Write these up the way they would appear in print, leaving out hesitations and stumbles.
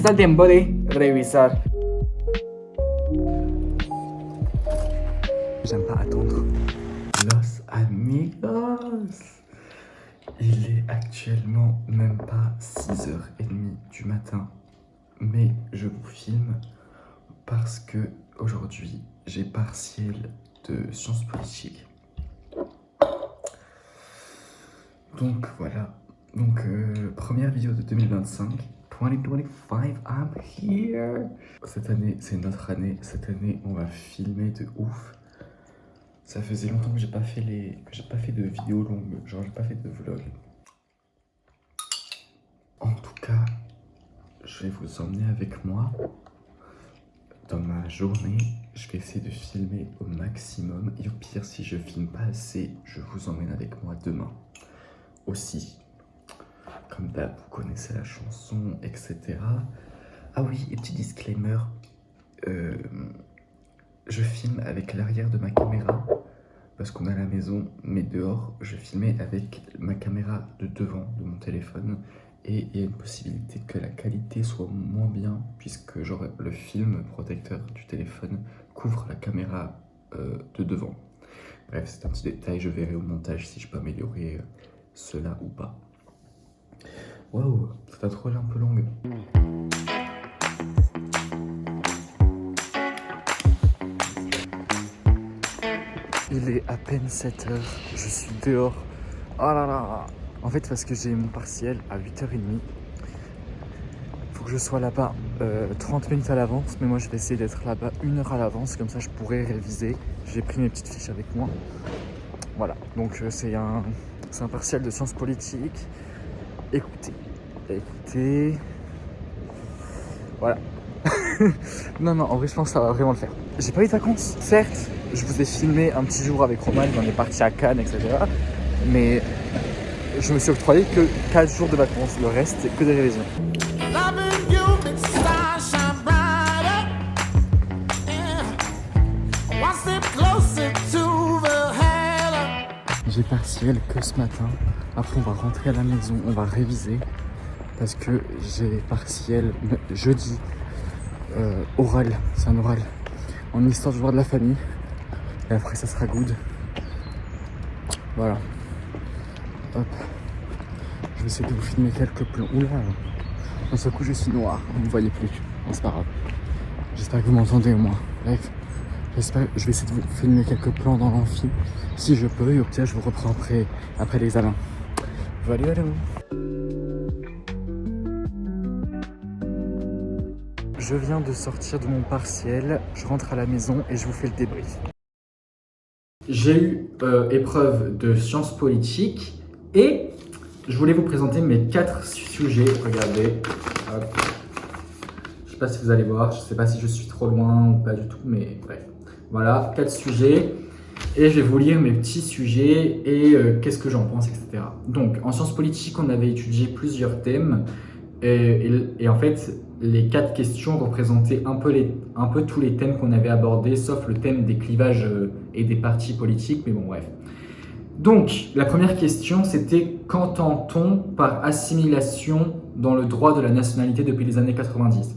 está el tiempo de revisar. J'aime pas attendre. Los amigos. Il est actuellement même pas 6h30 du matin, mais je vous filme parce que aujourd'hui j'ai partiel de sciences politiques. Donc voilà, donc première vidéo de 2025. 2025, I'm here. Cette année, c'est notre année. Cette année, on va filmer de ouf. Ça faisait longtemps que j'ai pas fait de vidéos longues, genre j'ai pas fait de vlog. En tout cas, je vais vous emmener avec moi dans ma journée. Je vais essayer de filmer au maximum. Et au pire, si je filme pas assez, je vous emmène avec moi demain. Aussi, comme d'hab, vous connaissez la chanson, etc. Ah oui, et petit disclaimer, je filme avec l'arrière de ma caméra parce qu'on est à la maison, mais dehors, je filmais avec ma caméra de devant de mon téléphone et il y a une possibilité que la qualité soit moins bien puisque genre le film protecteur du téléphone couvre la caméra de devant. Bref, c'est un petit détail, je verrai au montage si je peux améliorer cela ou pas. Waouh, cette intro est un peu longue. Il est à peine 7h, je suis dehors. Oh là là. En fait, parce que j'ai mon partiel à 8h30. Faut que je sois là-bas 30 minutes à l'avance, mais moi je vais essayer d'être là-bas 1 heure à l'avance, comme ça je pourrai réviser. J'ai pris mes petites fiches avec moi. Voilà, donc c'est un partiel de sciences politiques. Écoutez. Voilà. Non, en vrai, je pense que ça va vraiment le faire. J'ai pas eu de vacances, certes. Je vous ai filmé un petit jour avec Roman, on est parti à Cannes, etc. Mais je me suis octroyé que 4 jours de vacances. Le reste, c'est que des révisions. J'ai partiel que ce matin. Après, on va rentrer à la maison, on va réviser. Parce que j'ai partiel jeudi. Oral, c'est un oral. En histoire du droit de la famille. Et après, ça sera good. Voilà. Hop. Je vais essayer de vous filmer quelques plans. Oula. D'un seul coup, je suis noir. Vous ne me voyez plus. Bon, c'est pas grave. J'espère que vous m'entendez au moins. Bref. Je vais essayer de vous filmer quelques plans dans l'amphi. Si je peux. Et au pire, je vous reprends après l'examen. Voilà. Je viens de sortir de mon partiel. Je rentre à la maison et je vous fais le débrief. J'ai eu épreuve de sciences politiques et je voulais vous présenter mes 4 sujets. Regardez, hop. Je sais pas si vous allez voir, je sais pas si je suis trop loin ou pas du tout, mais bref. Voilà, 4 sujets et je vais vous lire mes petits sujets et qu'est-ce que j'en pense, etc. Donc, en sciences politiques, on avait étudié plusieurs thèmes et en fait, les 4 questions représentaient un peu tous les thèmes qu'on avait abordés, sauf le thème des clivages et des partis politiques, mais bon, bref. Donc, la première question, c'était « Qu'entend-on par assimilation dans le droit de la nationalité depuis les années 90 ?»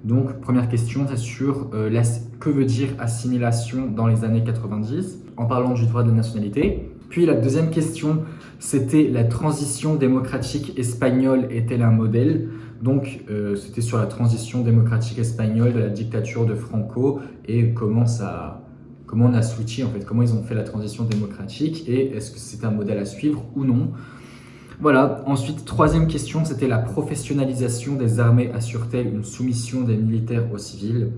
Donc, première question, c'est sur que veut dire assimilation dans les années 90, en parlant du droit de la nationalité. Puis la deuxième question, c'était « La transition démocratique espagnole est-elle un modèle ?» Donc, c'était sur la transition démocratique espagnole de la dictature de Franco et comment on a switché, en fait, comment ils ont fait la transition démocratique et est-ce que c'est un modèle à suivre ou non. Voilà. Ensuite, troisième question, c'était la professionnalisation des armées assure-t-elle une soumission des militaires aux civils?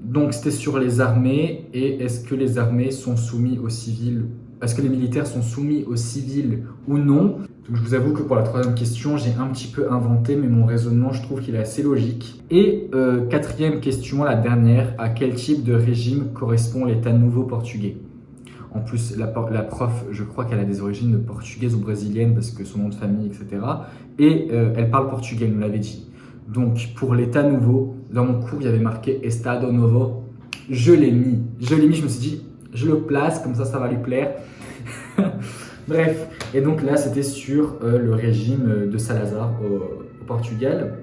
Donc, c'était sur les armées et est-ce que les armées sont soumises aux civils? Est-ce que les militaires sont soumis aux civils ou non? Donc, je vous avoue que pour la troisième question, j'ai un petit peu inventé, mais mon raisonnement, je trouve qu'il est assez logique. Et quatrième question, la dernière, à quel type de régime correspond l'État nouveau portugais? En plus, la prof, je crois qu'elle a des origines portugaises ou brésiliennes parce que son nom de famille, etc. Et elle parle portugais, elle nous l'avait dit. Donc, pour l'État nouveau, dans mon cours, il y avait marqué Estado Novo. Je l'ai mis, je me suis dit, je le place, comme ça va lui plaire. Bref, et donc là, c'était sur le régime de Salazar au Portugal.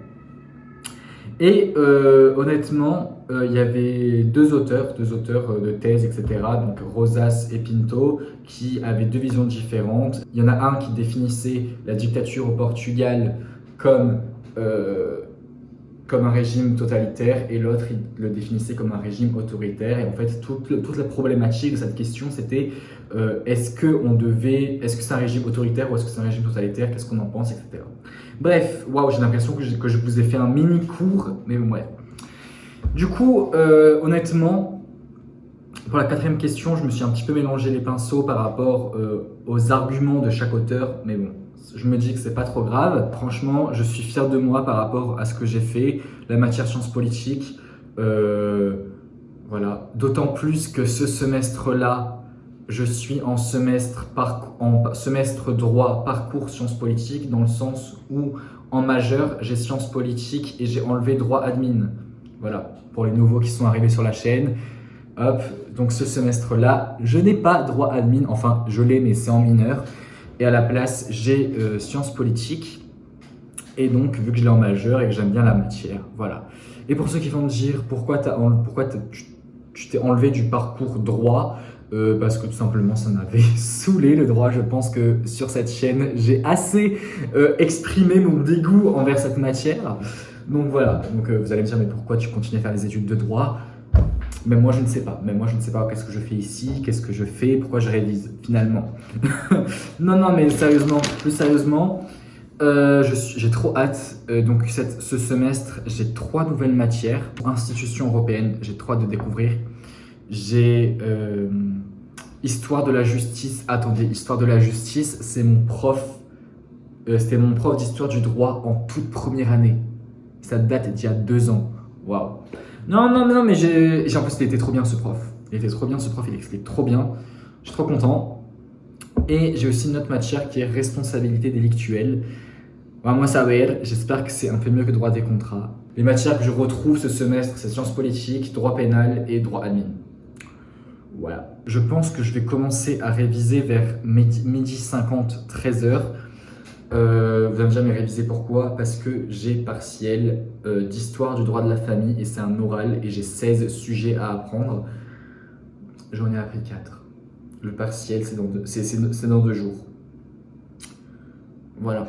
Et honnêtement, il y avait deux auteurs de thèse, etc., donc Rosas et Pinto, qui avaient deux visions différentes. Il y en a un qui définissait la dictature au Portugal comme, euh, comme un régime totalitaire et l'autre il le définissait comme un régime autoritaire. Et en fait, toute la problématique de cette question, c'était est-ce que c'est un régime autoritaire ou est-ce que c'est un régime totalitaire, qu'est-ce qu'on en pense, etc. Bref, waouh, j'ai l'impression que je vous ai fait un mini cours, mais bon, ouais. Du coup, honnêtement, pour la quatrième question, je me suis un petit peu mélangé les pinceaux par rapport aux arguments de chaque auteur, mais bon, je me dis que c'est pas trop grave. Franchement, je suis fier de moi par rapport à ce que j'ai fait, la matière sciences politiques, voilà. D'autant plus que ce semestre-là, je suis en semestre droit parcours sciences politiques, dans le sens où en majeur, j'ai sciences politiques et j'ai enlevé droit admin. Voilà, pour les nouveaux qui sont arrivés sur la chaîne. Hop, donc ce semestre-là, je n'ai pas droit admin, enfin je l'ai mais c'est en mineur. Et à la place, j'ai sciences politiques. Et donc, vu que je l'ai en majeur et que j'aime bien la matière, voilà. Et pour ceux qui vont me dire pourquoi tu t'es enlevé du parcours droit, parce que tout simplement ça m'avait saoulé le droit. Je pense que sur cette chaîne, j'ai assez exprimé mon dégoût envers cette matière. Donc voilà, donc, vous allez me dire mais pourquoi tu continues à faire des études de droit? Mais moi je ne sais pas, qu'est-ce que je fais ici, qu'est-ce que je fais, pourquoi je révise finalement. Non mais sérieusement, plus sérieusement, j'ai trop hâte. Donc ce semestre, j'ai 3 nouvelles matières. Institutions européennes, j'ai trop hâte de découvrir. J'ai Histoire de la justice. Attendez, Histoire de la justice, c'est mon prof. C'était mon prof d'histoire du droit en toute première année. Ça date d'il y a 2 ans. Waouh. Non, mais en plus, il était trop bien ce prof. Il était trop bien ce prof, il explique trop bien. Je suis trop content. Et j'ai aussi une autre matière qui est responsabilité délictuelle. Vamos a ver, j'espère que c'est un peu mieux que droit des contrats. Les matières que je retrouve ce semestre, c'est sciences politiques, droit pénal et droit admin. Voilà. Je pense que je vais commencer à réviser vers midi 50, 13h. Vous allez me dire, mais réviser pourquoi? Parce que j'ai partiel d'histoire du droit de la famille et c'est un oral et j'ai 16 sujets à apprendre. J'en ai appris 4. Le partiel, c'est dans 2 jours. Voilà.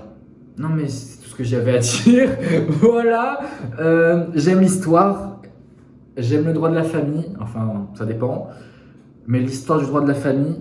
Non mais c'est tout ce que j'avais à dire. Voilà. J'aime l'histoire. J'aime le droit de la famille. Enfin, ça dépend. Mais l'histoire du droit de la famille,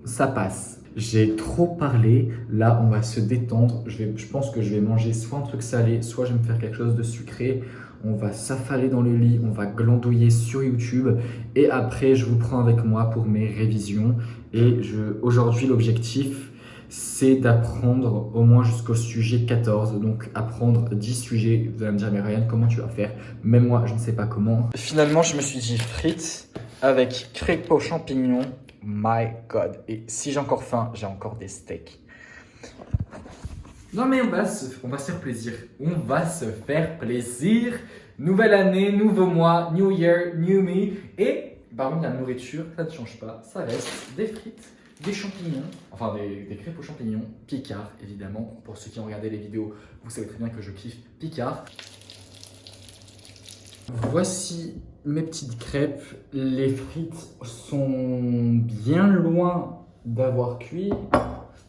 ça passe. J'ai trop parlé. Là, on va se détendre. Je pense que je vais manger soit un truc salé, soit je vais me faire quelque chose de sucré. On va s'affaler dans le lit, on va glandouiller sur YouTube. Et après, je vous prends avec moi pour mes révisions. Et aujourd'hui, l'objectif, c'est d'apprendre au moins jusqu'au sujet 14. Donc, apprendre 10 sujets. Vous allez me dire, mais Ryan, comment tu vas faire? Même moi, je ne sais pas comment. Finalement, je me suis dit frites avec crêpes aux champignons. My God. Et si j'ai encore faim, j'ai encore des steaks. Non mais on va se faire plaisir. On va se faire plaisir. Nouvelle année, nouveau mois, new year, new me. Et par contre, la nourriture, ça ne change pas. Ça reste des frites, des champignons, enfin des crêpes aux champignons, Picard évidemment. Pour ceux qui ont regardé les vidéos, vous savez très bien que je kiffe Picard. Voici mes petites crêpes. Les frites sont bien loin d'avoir cuit.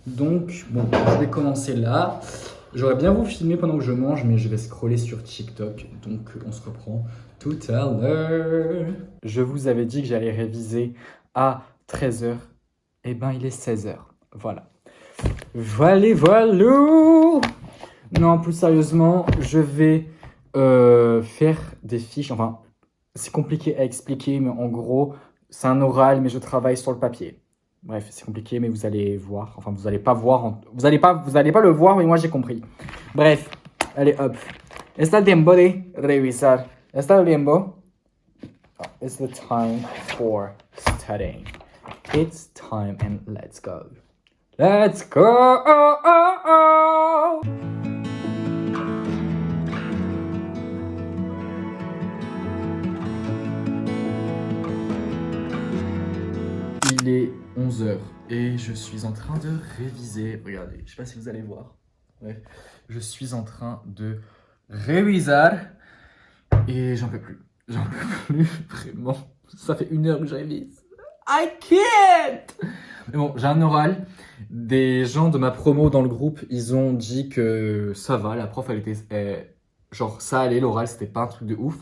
Donc, bon, je vais commencer là. J'aurais bien vous filmer pendant que je mange, mais je vais scroller sur TikTok. Donc, on se reprend tout à l'heure. Je vous avais dit que j'allais réviser à 13h. Eh ben, il est 16h. Voilà. Voilà. Non, plus sérieusement, je vais faire des fiches. Enfin, c'est compliqué à expliquer, mais en gros, c'est un oral, mais je travaille sur le papier. Bref, c'est compliqué, mais vous allez voir. Enfin, vous allez pas voir. Vous allez pas le voir, mais moi j'ai compris. Bref, allez hop. Está el tiempo de revisar. Está el tiempo. It's the time for studying. It's time and let's go. Let's go. Il est 11h et je suis en train de réviser. Regardez, je sais pas si vous allez voir. Bref, je suis en train de réviser. Et j'en peux plus. J'en peux plus, vraiment. Ça fait 1 heure que je révise. I can't! Mais bon, j'ai un oral. Des gens de ma promo dans le groupe, ils ont dit que ça va, la prof, elle était... genre, ça allait, l'oral, c'était pas un truc de ouf.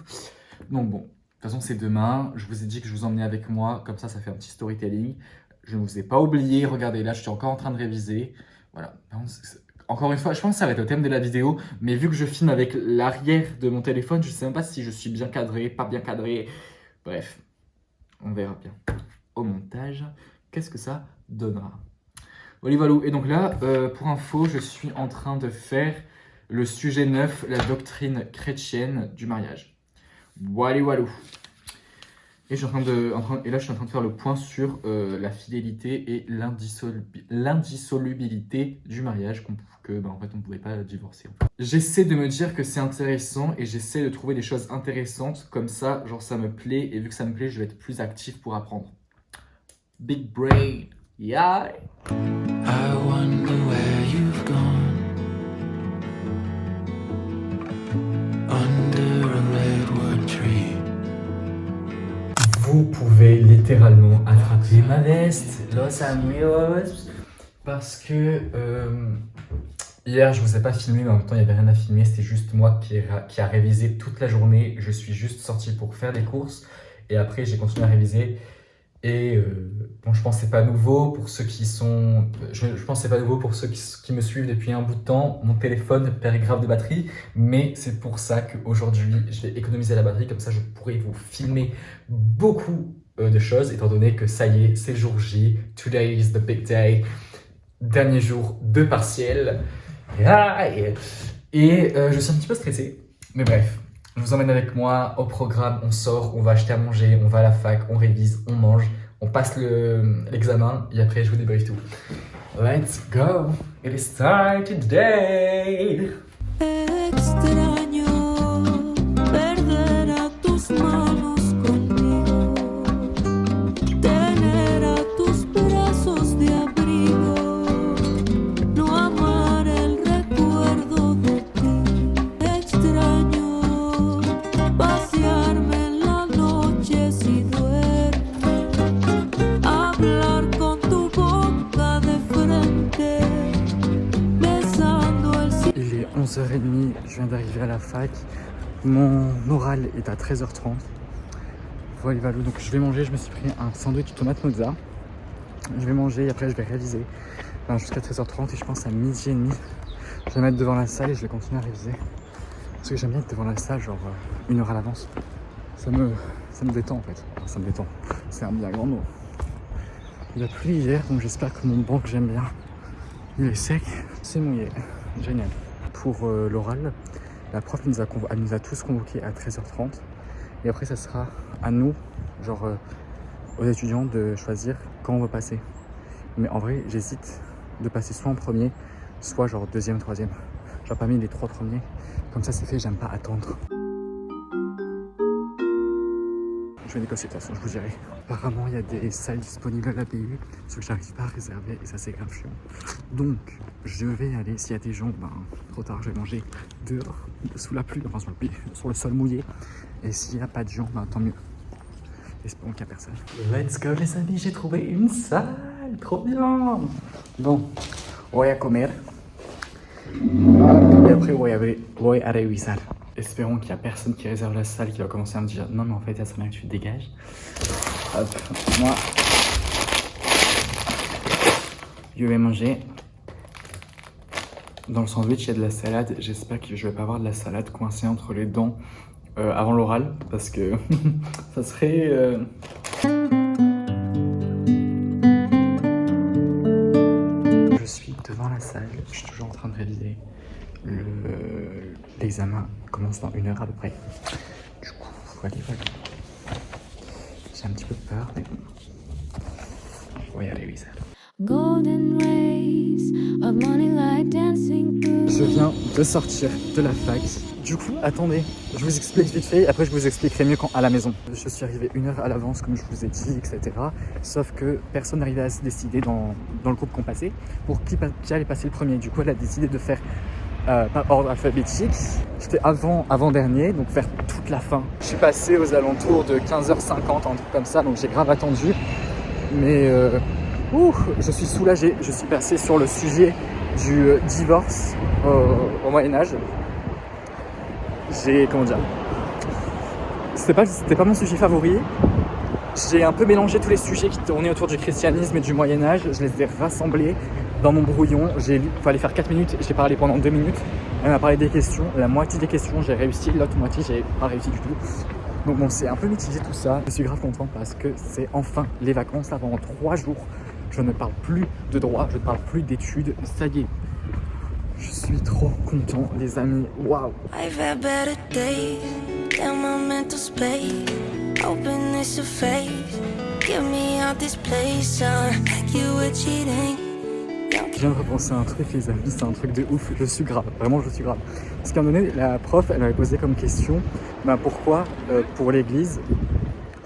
Donc bon, de toute façon, c'est demain. Je vous ai dit que je vous emmenais avec moi. Comme ça fait un petit storytelling. Je ne vous ai pas oublié. Regardez, là, je suis encore en train de réviser. Voilà. Encore une fois, je pense que ça va être le thème de la vidéo. Mais vu que je filme avec l'arrière de mon téléphone, je ne sais même pas si je suis bien cadré, pas bien cadré. Bref, on verra bien. Au montage, qu'est-ce que ça donnera? Voilà. Et donc là, pour info, je suis en train de faire le sujet 9, la doctrine chrétienne du mariage. Voilà. Et, là, je suis en train de faire le point sur la fidélité et l'indissolubilité du mariage, en fait, on ne pouvait pas divorcer. J'essaie de me dire que c'est intéressant et j'essaie de trouver des choses intéressantes. Comme ça, genre, ça me plaît. Et vu que ça me plaît, je vais être plus actif pour apprendre. Big brain, yeah! I wonder where you've gone. Under a redwood tree. Vous pouvez littéralement attraper ma veste, los amigos, parce que hier je vous ai pas filmé, mais en même temps il n'y avait rien à filmer, c'était juste moi qui a révisé toute la journée. Je suis juste sorti pour faire des courses et après j'ai continué à réviser. Et bon, je pense que c'est pas nouveau pour ceux qui sont... Je pense que c'est pas nouveau pour ceux qui me suivent depuis un bout de temps. Mon téléphone perd grave de batterie, mais c'est pour ça qu'aujourd'hui, je vais économiser la batterie. Comme ça, je pourrai vous filmer beaucoup de choses, étant donné que ça y est, c'est jour J. Today is the big day. Dernier jour de partiel. Et je suis un petit peu stressé, mais bref. Je vous emmène avec moi au programme, on sort, on va acheter à manger, on va à la fac, on révise, on mange, on passe l'examen et après je vous débriefe tout. Let's go! It is time today! Extraño perder a tus manos conmigo, tener a tus brazos de abrigo, no amar el recuerdo de ti. Extraño pasearme en la noche si duermes, hablar con tu boca de frente, besando el cielo. Il est 11h30, je viens d'arriver à la fac. Mon oral est à 13h30. Voilà, donc je vais manger. Je me suis pris un sandwich tomate mozza. Je vais manger et après je vais réviser jusqu'à 13h30 et je pense à 12h30. Je vais me mettre devant la salle et je vais continuer à réviser. Parce que j'aime bien être devant la salle, genre 1 heure à l'avance. Ça me détend en fait. Enfin, ça me détend. C'est un bien grand mot. Il a plu hier, donc j'espère que mon banc que j'aime bien, il est sec. C'est mouillé. Génial. Pour l'oral, la prof elle nous a tous convoqués à 13h30. Et après, ça sera à nous, genre aux étudiants, de choisir quand on va passer. Mais en vrai, j'hésite de passer soit en premier, soit genre deuxième, troisième. Genre parmi les 3 premiers. Comme ça, c'est fait, j'aime pas attendre. Je vais négocier de toute façon, je vous dirai. Apparemment, il y a des salles disponibles à la BU, sauf que j'arrive pas à réserver et ça, c'est grave chiant. Donc, je vais aller, s'il y a des gens, trop tard, je vais manger dehors, sous la pluie, enfin sur le sol mouillé. Et s'il n'y a pas de gens, tant mieux. Espérons qu'il n'y a personne. Let's go les amis, j'ai trouvé une salle, trop bien. Bon, voy a comer. Et après, voy a revisar. Espérons qu'il n'y a personne qui réserve la salle qui va commencer à me dire non mais en fait ça serait bien que tu te dégages. Hop, moi je vais manger. Dans le sandwich il y a de la salade. J'espère que je vais pas avoir de la salade coincée entre les dents avant l'oral parce que ça serait... Je suis devant la salle, je suis toujours en train de réviser. L'examen commence dans 1 heure à peu près. Du coup, voilà. J'ai un petit peu peur, mais bon. On va y arriver, ça. Je viens de sortir de la fac. Du coup, attendez, je vous explique vite fait, après je vous expliquerai mieux quand à la maison. Je suis arrivé 1 heure à l'avance, comme je vous ai dit, etc. Sauf que personne n'arrivait à se décider dans le groupe qu'on passait pour qui allait passer le premier. Du coup, elle a décidé de faire par ordre alphabétique. J'étais avant-dernier, donc faire toute toute la fin. Je suis passé aux alentours de 15h50, un truc comme ça, donc j'ai grave attendu. Mais je suis soulagé. Je suis passé sur le sujet du divorce au Moyen-Âge. Comment dire, c'était pas mon sujet favori. J'ai un peu mélangé tous les sujets qui tournaient autour du christianisme et du Moyen-Âge. Je les ai rassemblés dans mon brouillon. Il fallait faire 4 minutes, j'ai parlé pendant 2 minutes. Elle m'a parlé des questions. La moitié des questions, j'ai réussi. L'autre moitié, j'ai pas réussi du tout. Donc bon, c'est un peu mitigé tout ça. Je suis grave content parce que c'est enfin les vacances. Là, pendant 3 jours, je ne parle plus de droit, je ne parle plus d'études. Ça y est, je suis trop content, les amis. Waouh! I've had better days, in my mental space. Hoping this will fade. Get me out this place, you were cheating. Je viens de repenser à un truc, les amis, c'est un truc de ouf. Je suis grave, vraiment je suis grave. Parce qu'à un moment donné, la prof, elle m'avait posé comme question, pourquoi pour l'église,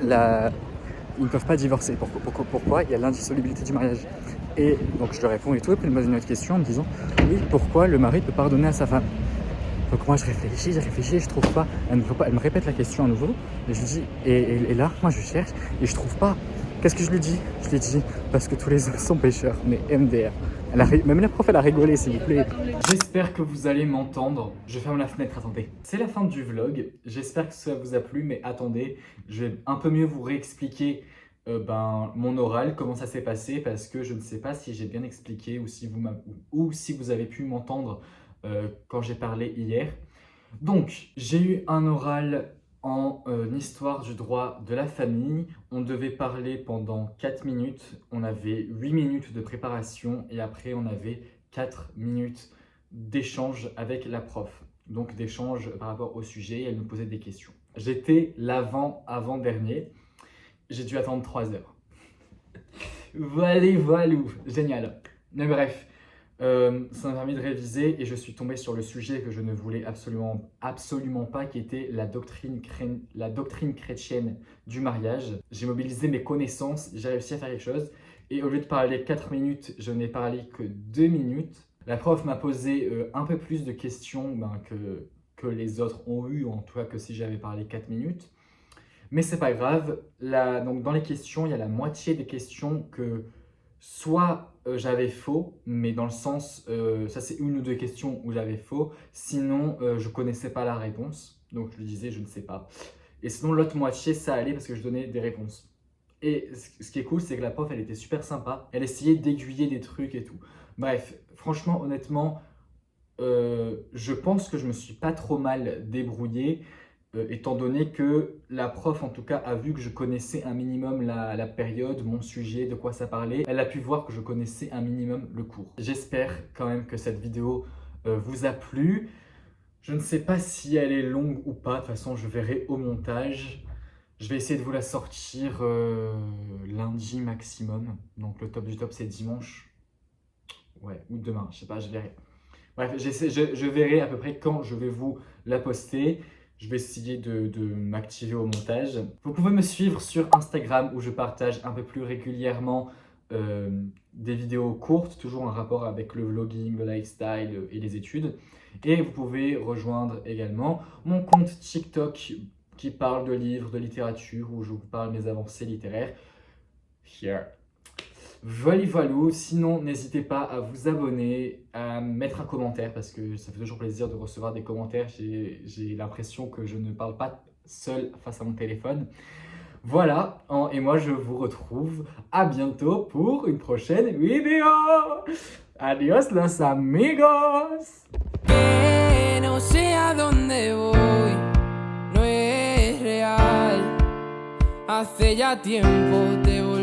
ils ne peuvent pas divorcer. Pourquoi il y a l'indissolubilité du mariage? Et donc je lui réponds et tout, et puis elle me pose une autre question en me disant, oui, pourquoi le mari peut pardonner à sa femme? Donc moi je réfléchis, je trouve pas. Elle me répète la question à nouveau, et je lui dis, et là, moi je cherche, et je trouve pas. Qu'est-ce que je lui dis? Je lui dis, parce que tous les hommes sont pécheurs, mais MDR. Même la prof, elle a rigolé, s'il vous plaît. J'espère que vous allez m'entendre. Je ferme la fenêtre, attendez. C'est la fin du vlog. J'espère que ça vous a plu, mais attendez, je vais un peu mieux vous réexpliquer mon oral, comment ça s'est passé, parce que je ne sais pas si j'ai bien expliqué ou si vous avez pu m'entendre quand j'ai parlé hier. Donc, j'ai eu un oral en histoire du droit de la famille. On devait parler pendant 4 minutes. On avait 8 minutes de préparation et après on avait 4 minutes d'échange avec la prof. Donc d'échange par rapport au sujet, elle nous posait des questions. J'étais l'avant-dernier. J'ai dû attendre 3 heures. Voilà, génial. Mais bref. Ça m'a permis de réviser et je suis tombé sur le sujet que je ne voulais absolument pas, qui était la doctrine chrétienne du mariage. J'ai mobilisé mes connaissances, j'ai réussi à faire quelque chose et au lieu de parler 4 minutes, je n'ai parlé que 2 minutes. La prof m'a posé un peu plus de questions que les autres ont eu, en tout cas que si j'avais parlé 4 minutes. Mais c'est pas grave, donc dans les questions, il y a la moitié des questions que soit j'avais faux, mais dans le sens, ça c'est 1 ou 2 questions où j'avais faux, sinon je connaissais pas la réponse, donc je lui disais je ne sais pas. Et sinon l'autre moitié ça allait parce que je donnais des réponses. Et ce qui est cool, c'est que la prof elle était super sympa, elle essayait d'aiguiller des trucs et tout. Bref, franchement, honnêtement, je pense que je me suis pas trop mal débrouillé. Étant donné que la prof en tout cas a vu que je connaissais un minimum la période, mon sujet, de quoi ça parlait. Elle a pu voir que je connaissais un minimum le cours. J'espère quand même que cette vidéo vous a plu. Je ne sais pas si elle est longue ou pas, de toute façon je verrai au montage. Je vais essayer de vous la sortir lundi maximum. Donc le top du top c'est dimanche. Ouais, ou demain, je sais pas, je verrai. Bref, je verrai à peu près quand je vais vous la poster. Je vais essayer de m'activer au montage. Vous pouvez me suivre sur Instagram où je partage un peu plus régulièrement des vidéos courtes, toujours en rapport avec le vlogging, le lifestyle et les études. Et vous pouvez rejoindre également mon compte TikTok qui parle de livres, de littérature, où je vous parle de mes avancées littéraires. Here. Voilà. Sinon, n'hésitez pas à vous abonner, à mettre un commentaire parce que ça fait toujours plaisir de recevoir des commentaires. J'ai l'impression que je ne parle pas seul face à mon téléphone. Voilà, et moi je vous retrouve à bientôt pour une prochaine vidéo. Adiós los amigos. No sé a dónde voy, no es real. Hace ya tiempo te volví.